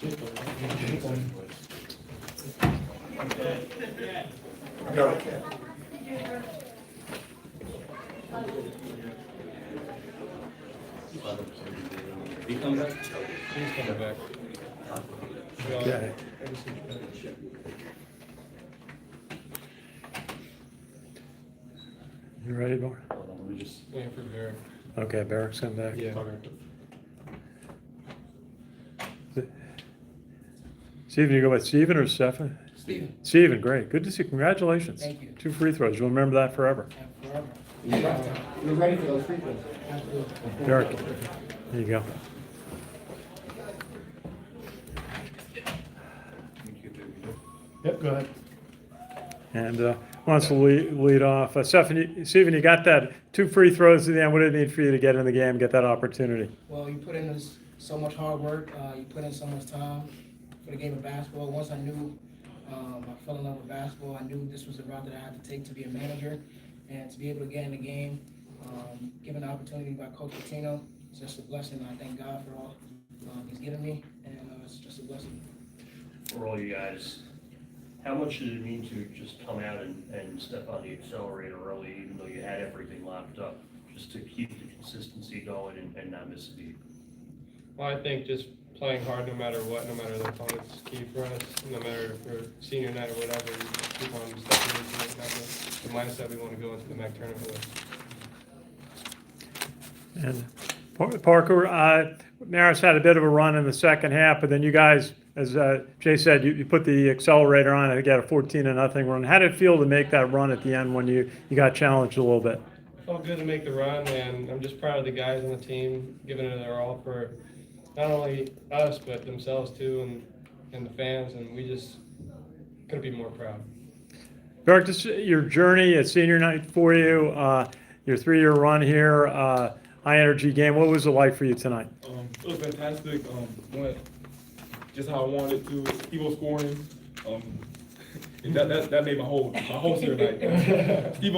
He come back? He's coming back. Okay. You ready, Bar? Hold on, let me just. Waiting for Berrick. Okay, Berrick's come back. Yeah. Steven, you go by Steven or Stefan? Steven. Steven, great. Good to see you. Congratulations. Thank you. 2 free throws. You'll remember that forever. Forever. You're ready for those free throws. Absolutely. Berrick, there you go. Yep, go ahead. And wants to lead off. Steven, you got that 2 free throws at the end. What did it need for you to get in the game, get that opportunity? Well, you put in so much hard work. You put in so much time for the game of basketball. Once I knew I fell in love with basketball, I knew this was the route that I had to take to be a manager and to be able to get in the game. Given the opportunity by Coach Pitino, it's just a blessing. I thank God for all he's given me, and it's just a blessing. For all you guys, how much did it mean to just come out and step on the accelerator early, even though you had everything locked up, just to keep the consistency going and not miss a beat? Well, I think just playing hard no matter what, no matter the opponent's key for us, no matter for senior night or whatever, you just keep on stepping into it. That's the mindset we want to go into the MAC tournament with. And Parker, Marist had a bit of a run in the second half, but then you guys, as Jay said, you put the accelerator on and got a 14-0 run. How did it feel to make that run at the end when you got challenged a little bit? It felt good to make the run, and I'm just proud of the guys on the team giving it their all for not only us, but themselves too, and the fans, and we just couldn't be more proud. Berrick, just your journey at senior night for you, your 3-year run here, high energy game. What was it like for you tonight? It was fantastic. Went just how I wanted to. Steve scoring. That made my whole senior night. Steve,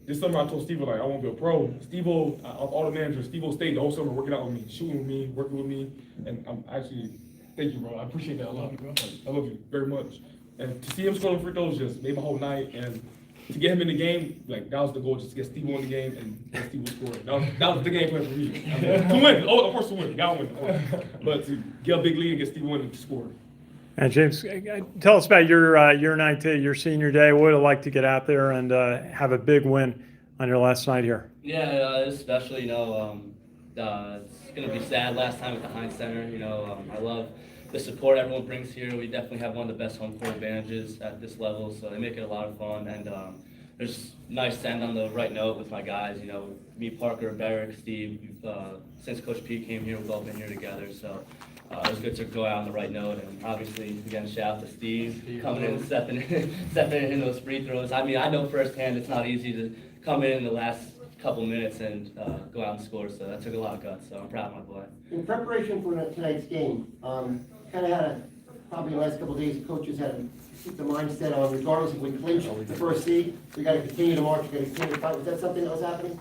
this summer I told Steve like I want to be a pro. Steve, of all the managers, Steve stayed the whole summer working out with me, shooting with me, working with me, and I'm actually thank you, bro. I appreciate that a lot. I love you very much. And to see him scoring free throws just made my whole night. And to get him in the game, like that was the goal, just to get Steve in the game and get Steve scoring. That was the game plan for me. I mean, to win, of course to win, gotta win. But to get a big lead and get Steve winning to score. And James, tell us about your night, your senior day. What would it like to get out there and have a big win on your last night here? Yeah, especially, it's going to be sad last time at the Heinz Center. I love the support everyone brings here. We definitely have one of the best home court advantages at this level, so they make it a lot of fun. And it's nice to end on the right note with my guys. Me, Parker, Berrick, Steve. Since Coach P came here, we've all been here together. So it was good to go out on the right note. And obviously, again, shout out to Steve coming in and stepping in those free throws. I mean, I know firsthand it's not easy to come in the last couple minutes and go out and score. So that took a lot of guts. So I'm proud of my boy. In preparation for tonight's game, kind of had probably the last couple of days, coaches had to keep the mindset on, regardless if we clinch the first seed, we got to continue to march, we got to continue to fight. Was that something that was happening?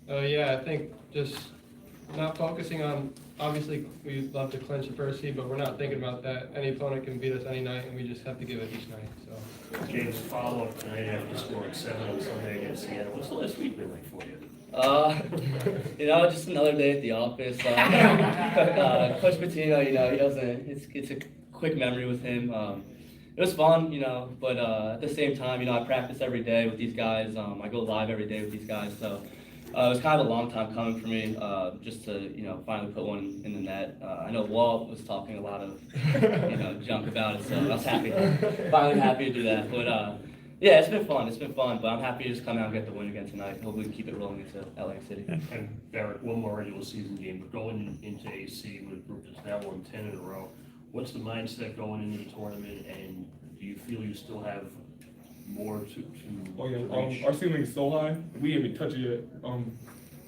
Yeah, I think just not focusing on, obviously we'd love to clinch the first seed, but we're not thinking about that. Any opponent can beat us any night, and we just have to give it each night. So. James, follow up tonight after scoring 7 on Sunday against Seattle. What's the last week been like for you? Just another day at the office. Coach Pitino, he doesn't. It's a quick memory with him. It was fun, but at the same time, I practice every day with these guys. I go live every day with these guys, so it was kind of a long time coming for me, just to finally put one in the net. I know Walt was talking a lot of junk about it, so I was finally happy to do that. But yeah, it's been fun, but I'm happy to just come out and get the win again tonight. Hopefully keep it rolling into Atlantic City. And Berrick, one more regular season game, but going into AC with a group that's now won 10 in a row, what's the mindset going into the tournament, and do you feel you still have more to Oh yeah, reach? our ceiling is so high, we ain't even touched it yet.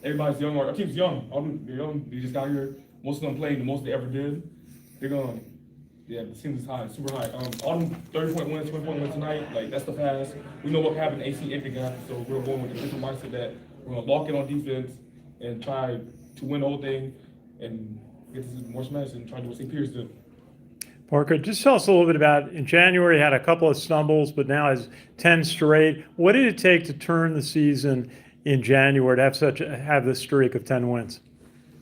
Everybody's young, our team's young. They're young, they just got here. Most of them playing the most they ever did. They're gonna, the ceiling is high, super high. All them 30-point wins, 20-point wins tonight, like that's the past. We know what happened in AC, anything can happen, so we're going with a different mindset that we're gonna lock in on defense and try to win the whole thing and get this more smash and try to do what St. Pierce did. Parker, just tell us a little bit about, in January, had a couple of stumbles, but now has 10 straight. What did it take to turn the season in January to have this streak of 10 wins?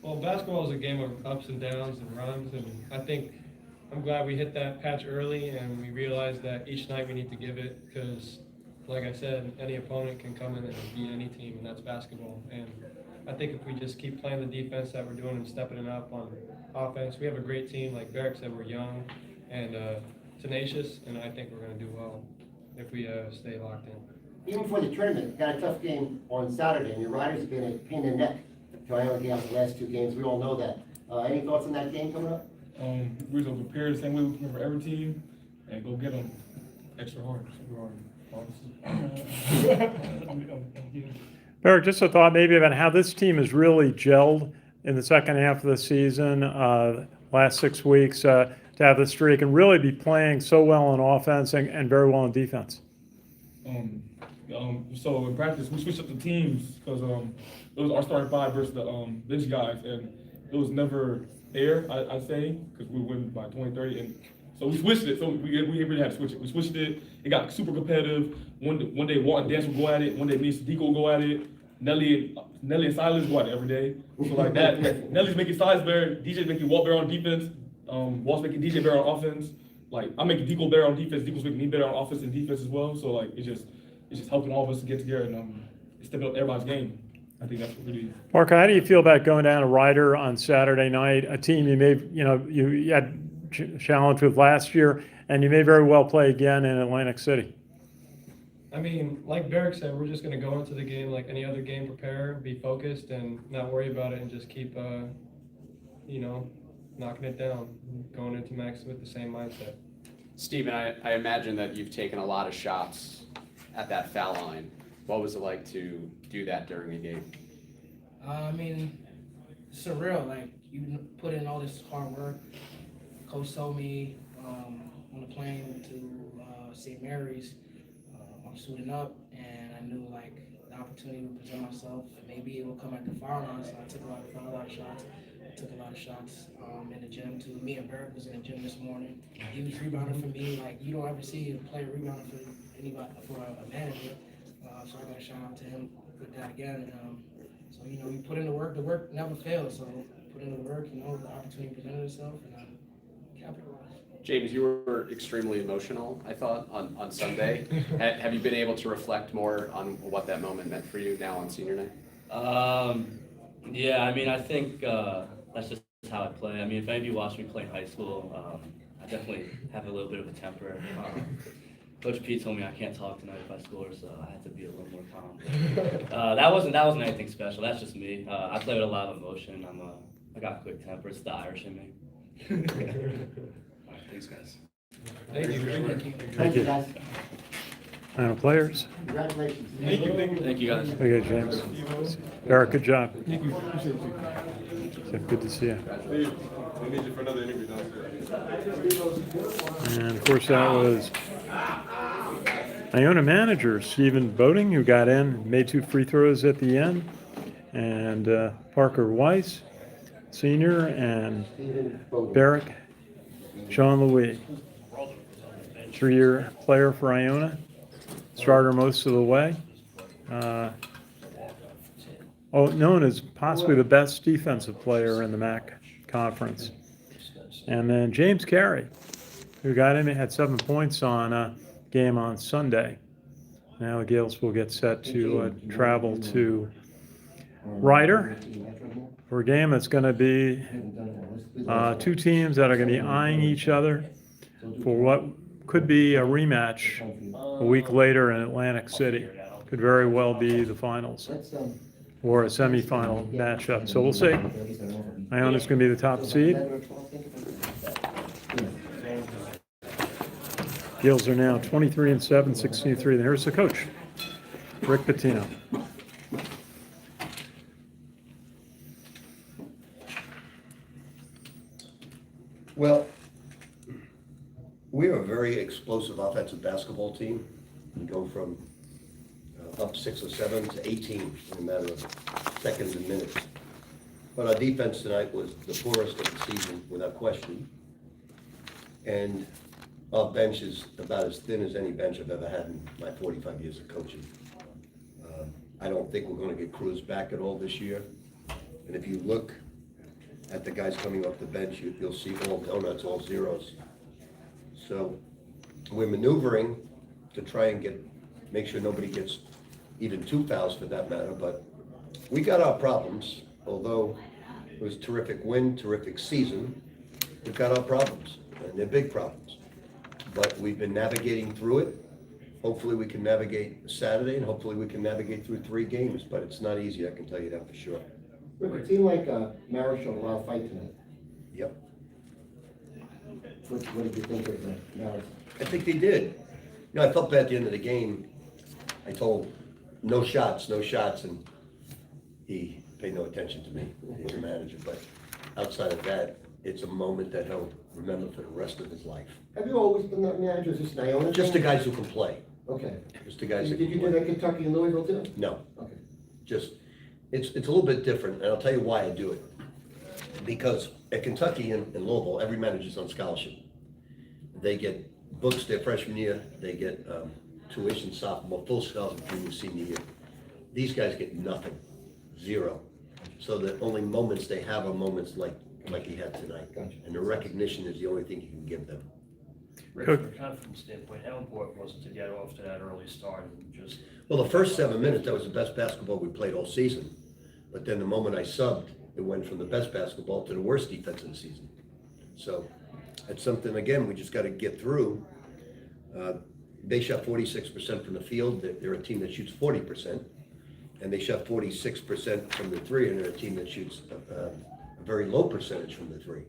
Well, basketball is a game of ups and downs and runs, and I think I'm glad we hit that patch early and we realized that each night we need to give it because, like I said, any opponent can come in and beat any team, and that's basketball. And I think if we just keep playing the defense that we're doing and stepping it up on offense, we have a great team. Like Berrick said, we're young and tenacious, and I think we're going to do well if we stay locked in. Even before the tournament, got a tough game on Saturday, and your Riders have been a pain in the neck to Iona the last 2 games. We all know that. Any thoughts on that game coming up? We're gonna prepare the same way we prepare for every team and go get them extra hard, super hard, honestly. Berrick, just a thought maybe about how this team has really gelled in the second half of the season, last 6 weeks, to have the streak and really be playing so well on offense and very well in defense. So in practice, we switched up the teams because it was our starting 5 versus the bench guys, and it was never fair, I'd say, because we win by 20-30, and so we switched it. So we really had to switch it. We switched it. It got super competitive. One day, Walt and Dance would go at it. One day, me and Sadiq would go at it. Nelly and Silas go at it every day. So like that, Nelly's making Silas better. DJ's making Walt better on defense. Walt's making DJ better on offense. Like I'm making Deco better on defense. Deco's making me better on offense and defense as well. So like it's just helping all of us to get together and stepping up everybody's game. I think that's what really. Parker, how do you feel about going down to Ryder on Saturday night, a team you had challenge with last year, and you may very well play again in Atlantic City? I mean, like Berrick said, we're just going to go into the game like any other game, prepare, be focused, and not worry about it, and just keep, knocking it down, going into Max with the same mindset. Steven, I imagine that you've taken a lot of shots at that foul line. What was it like to do that during a game? I mean, it's surreal. Like, you put in all this hard work. Coach told me on the plane to St. Mary's, I'm suiting up, and I knew, like, the opportunity would present myself, and maybe it will come at the foul line, so I took a lot of shots. I took a lot of shots in the gym, too. Me and Berrick was in the gym this morning. He was rebounding for me. Like, you don't ever see a player rebounding for anybody, for a manager. So I got to shout out to him with that again. So, you put in the work never fails. So put in the work, the opportunity presented itself, and capitalized. James, you were extremely emotional, I thought, on Sunday. Have you been able to reflect more on what that moment meant for you now on senior night? Yeah, I mean, I think that's just how I play. I mean, if any of you watched me play in high school, I definitely have a little bit of a temper. Coach Pete told me I can't talk tonight if I score, so I had to be a little more calm. That wasn't anything special. That's just me. I play with a lot of emotion. I got a quick temper. It's the Irish in me. All right, thanks, guys. Thank you. Thank you, guys. Final players. Congratulations. Thank you, guys. Okay, James. Berrick, good job. Thank you. Appreciate you. So good to see you. We need you for another interview downstairs. And of course, that was Iona manager Stephen Boateng, who got in, made 2 free throws at the end, and Parker Weiss, senior, and Berrick, JeanLouis, 3-year player for Iona, starter most of the way. Known as possibly the best defensive player in the MAC conference. And then James Carey, who got in and had 7 points on a game on Sunday. Now the Gales will get set to travel to Ryder for a game that's going to be 2 teams that are going to be eyeing each other for what could be a rematch a week later in Atlantic City. Could very well be the finals or a semifinal matchup. So we'll see. Iona's going to be the top seed. Gales are now 23-7, 16-3. And here's the coach, Rick Pitino. Well, we are a very explosive offensive basketball team. We go from up 6 or 7 to 18 in a matter of seconds and minutes. But our defense tonight was the poorest of the season, without question. And our bench is about as thin as any bench I've ever had in my 45 years of coaching. I don't think we're gonna get Cruz back at all this year. And if you look at the guys coming off the bench, you'll see all donuts, all zeros. So we're maneuvering to try and make sure nobody gets even 2 fouls for that matter, but we got our problems. Although it was a terrific win, terrific season, we've got our problems, and they're big problems. But we've been navigating through it. Hopefully we can navigate Saturday, and hopefully we can navigate through 3 games, but it's not easy, I can tell you that for sure. Rick, it seemed like Marist showed a lot of fight tonight. Yep. What did you think of Marist? I think they did. You know, I felt bad at the end of the game. I told no shots, and he paid no attention to me, he's a manager, but outside of that, it's a moment that he'll remember for the rest of his life. Have you always been that manager? Is this an Iona Just the thing? guys who can play, Okay. just the guys Did that you can do play. that Kentucky and Louisville too? No, Okay. just, it's a little bit different, and I'll tell you why I do it. Because at Kentucky and Louisville, every manager's on scholarship. They get books their freshman year, they get tuition sophomore, full scholarship junior, senior year. These guys get nothing, 0. So the only moments they have are moments like he had tonight. Gotcha. And the recognition is the only thing you can give them. Rick, from a confidence standpoint, how important was it to get off to that early start and just? Well, the first 7 minutes, that was the best basketball we played all season. But then the moment I subbed, it went from the best basketball to the worst defense of the season. So it's something, again, we just got to get through. They shot 46% from the field. They're a team that shoots 40%. And they shot 46% from the 3, and they're a team that shoots a very low percentage from the 3.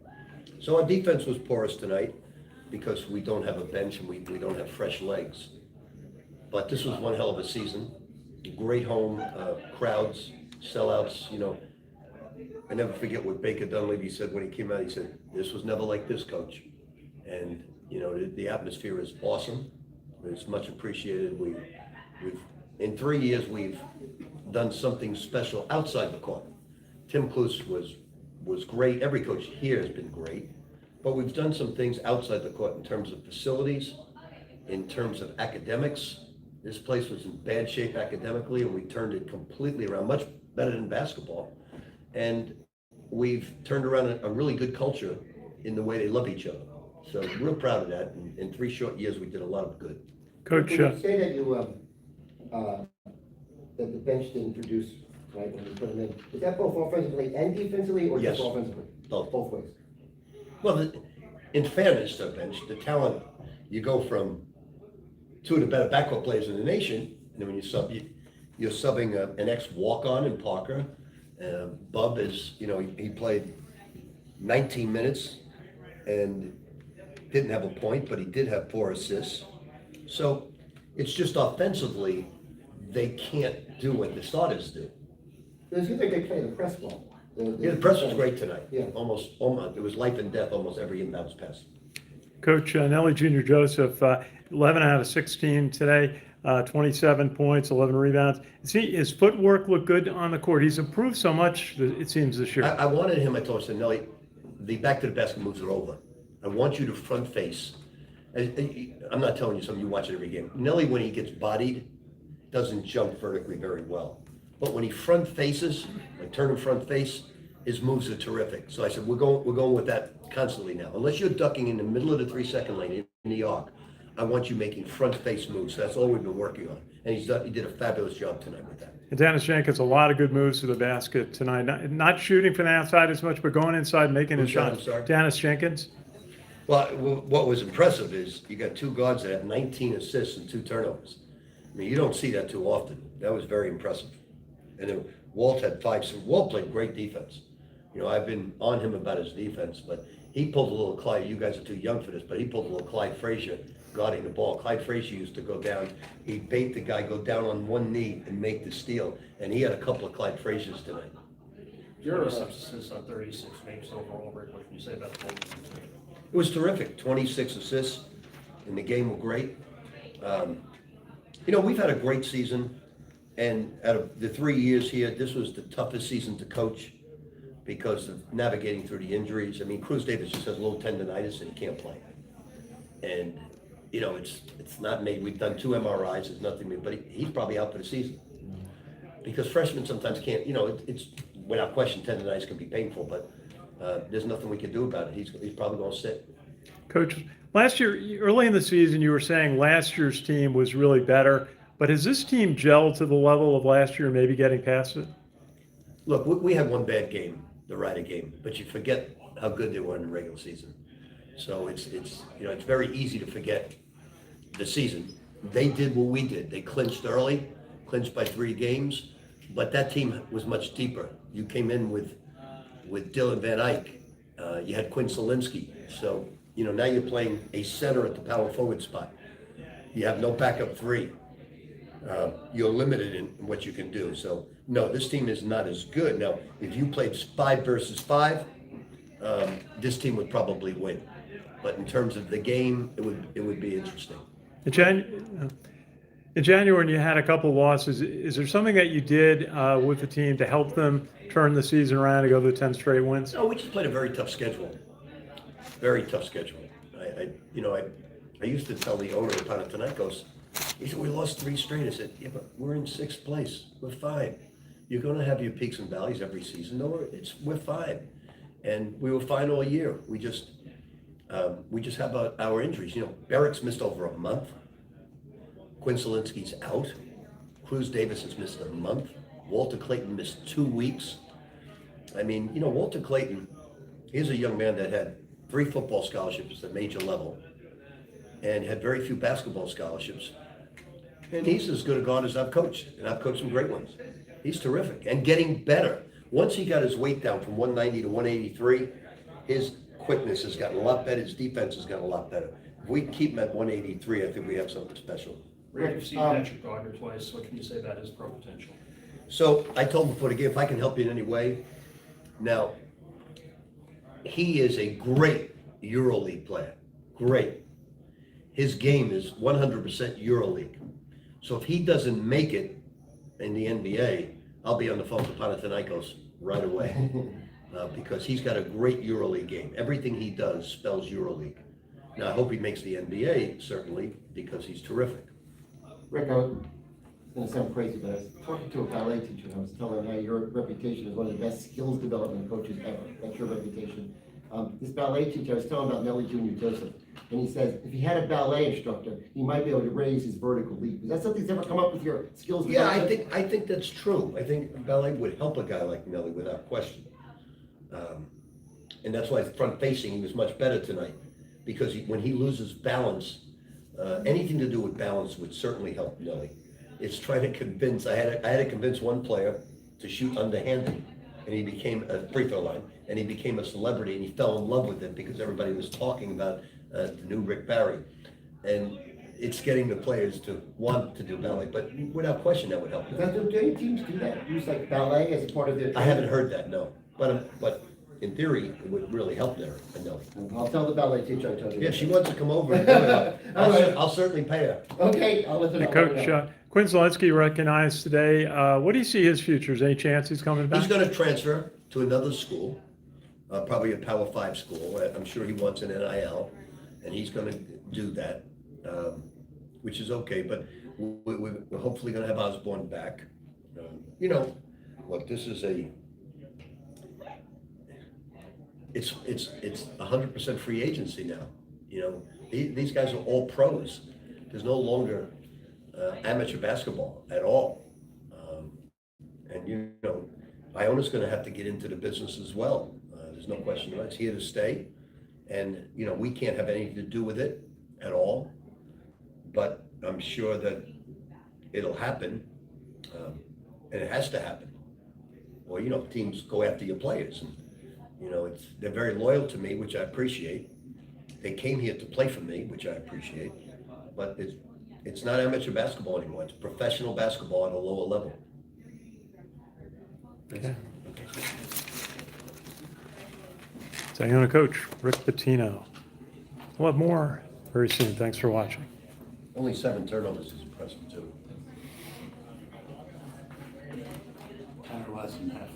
So our defense was porous tonight because we don't have a bench and we don't have fresh legs. But this was one hell of a season. Great home crowds, sellouts. You know, I never forget what Baker Dunleavy said when he came out. He said, "This was never like this, coach." And you know, the atmosphere is awesome. It's much appreciated. We've in 3 years we've done something special outside the court. Tim Klus was great. Every coach here has been great. But we've done some things outside the court in terms of facilities, in terms of academics. This place was in bad shape academically, and we turned it completely around, much better than basketball. And we've turned around a really good culture in the way they love each other. So we're real proud of that. In 3 short years, we did a lot of good. Coach, When you say that you that the bench didn't produce, right, when you put them in, is that both offensively and defensively, or Yes. just offensively? Both. Both ways. Well, in fairness to the bench, the talent, you go from 2 of the better backcourt players in the nation, and then when you sub, you're subbing an ex-walk-on in Parker. Bub is, you know, he played 19 minutes and didn't have a point, but he did have 4 assists. So it's just offensively, they can't do what the starters do. It seems like they play the press ball. Yeah, the press was great tonight. Yeah. Almost, it was life and death, almost every inbounds pass. Coach Nelly Jr. Joseph, 11 out of 16 today, 27 points, 11 rebounds. His footwork looked good on the court. He's improved so much, it seems, this year. I wanted him, I told him, I said, Nelly, the back to the basket moves are over. I want you to front face. I'm not telling you something, you watch it every game. Nelly, when he gets bodied, doesn't jump vertically very well. But when he front faces, like turn and front face, his moves are terrific. So I said, we're going with that constantly now. Unless you're ducking in the middle of the 3-second lane in the arc, I want you making front face moves. That's all we've been working on. And he did a fabulous job tonight with that. And Dennis Jenkins, a lot of good moves to the basket tonight. Not shooting from the outside as much, but going inside, making his Who's that? shots. I'm sorry? Dennis Jenkins. Well, what was impressive is you got 2 guards that have 19 assists and 2 turnovers. I mean, you don't see that too often. That was very impressive. And then Walt had 5. So Walt played great defense. You know, I've been on him about his defense, but he pulled a little Clyde. You guys are too young for this, but he pulled a little Clyde Frazier guarding the ball. Clyde Frazier used to go down. He'd bait the guy, go down on one knee and make the steal. And he had a couple of Clyde Fraziers tonight. 26 assists on 36 makes overall, Rick, what can you say about the whole? It was terrific. 26 assists in the game were great. You know, we've had a great season. And out of the 3 years here, this was the toughest season to coach because of navigating through the injuries. I mean, Cruz Davis just has a little tendonitis and he can't play. And, you know, it's not made, we've done 2 MRIs, it's nothing, but he's probably out for the season. Because freshmen sometimes can't, you know, it's, without question, tendonitis can be painful, but there's nothing we can do about it. He's probably gonna sit. Coach, last year, early in the season, you were saying last year's team was really better, but has this team gelled to the level of last year, maybe getting past it? Look, we had one bad game, the Ryder game, but you forget how good they were in the regular season. So it's you know, it's very easy to forget the season. They did what we did. They clinched early, clinched by 3 games, but that team was much deeper. You came in with Dylan Van Eyck. You had Quinn Zielinski. So, you know, now you're playing a center at the power forward spot. You have no backup 3. You're limited in what you can do. So, no, this team is not as good. Now, if you played 5 versus 5, this team would probably win. But in terms of the game, it would be interesting. In January, when you had a couple losses, is there something that you did with the team to help them turn the season around and go to 10 straight wins? No, we just played a very tough schedule. Very tough schedule. I used to tell the owner of Panathinaikos, he said, we lost 3 straight. I said, yeah, but we're in 6th place. We're fine. You're going to have your peaks and valleys every season. No, we're fine. And we were fine all year. We just have our injuries. You know, Berrick's missed over a month. Quinn Zielinski's out. Cruz Davis has missed a month. Walter Clayton missed 2 weeks. I mean, you know, Walter Clayton, he's a young man that had 3 football scholarships at major level and had very few basketball scholarships. And he's as good a guard as I've coached, and I've coached some great ones. He's terrific and getting better. Once he got his weight down from 190 to 183, his quickness has gotten a lot better. His defense has gotten a lot better. If we keep him at 183, I think we have something special. Rick, you've seen Patrick Gardner twice. What can you say about his pro potential? So I told him before the game, if I can help you in any way. Now, he is a great EuroLeague player. Great. His game is 100% EuroLeague. So if he doesn't make it in the NBA, I'll be on the phone to Panathinaikos right away. Because he's got a great EuroLeague game. Everything he does spells EuroLeague. Now, I hope he makes the NBA, certainly, because he's terrific. Rick, it's gonna sound crazy, but I was talking to a ballet teacher, and I was telling her how your reputation is one of the best skills development coaches ever. That's your reputation. This ballet teacher, I was telling about Nelly Jr. Joseph, and he says if he had a ballet instructor, he might be able to raise his vertical leap. Is that something that's ever come up with your skills Yeah, development? I think that's true. I think ballet would help a guy like Nelly without question. And that's why front facing, he was much better tonight. Because when he loses balance, anything to do with balance would certainly help Nelly. It's trying to convince, I had to convince one player to shoot underhanded, and he became a free throw line, and he became a celebrity, and he fell in love with it because everybody was talking about the new Rick Barry. And it's getting the players to want to do ballet, but without question that would help. Do any teams do that? Use like ballet as a part of their I haven't heard that, no. But in theory, it would really help there, I know. I'll tell the ballet teacher I told you. Yeah, she wants to come over and do it. I'll certainly pay her. Okay, I'll listen. Hey, Coach, Quinn Zielinski recognized today. What do you see his future? Is any chance he's coming back? He's going to transfer to another school, probably a Power 5 school. I'm sure he wants an NIL, and he's going to do that, which is okay. But we're hopefully going to have Osborne back. You know, look, this is it's 100% free agency now. You know, these guys are all pros. There's no longer amateur basketball at all. And you know, Iona's going to have to get into the business as well. There's no question about it. It's here to stay. And you know, we can't have anything to do with it at all. But I'm sure that it'll happen, and it has to happen. Or you know, teams go after your players. And, you know, they're very loyal to me, which I appreciate. They came here to play for me, which I appreciate. But it's not amateur basketball anymore. It's professional basketball at a lower level. Okay. So Iona coach, Rick Pitino. We'll have more very soon. Thanks for watching. Only 7 turnovers is impressive too. Tyler wasn't half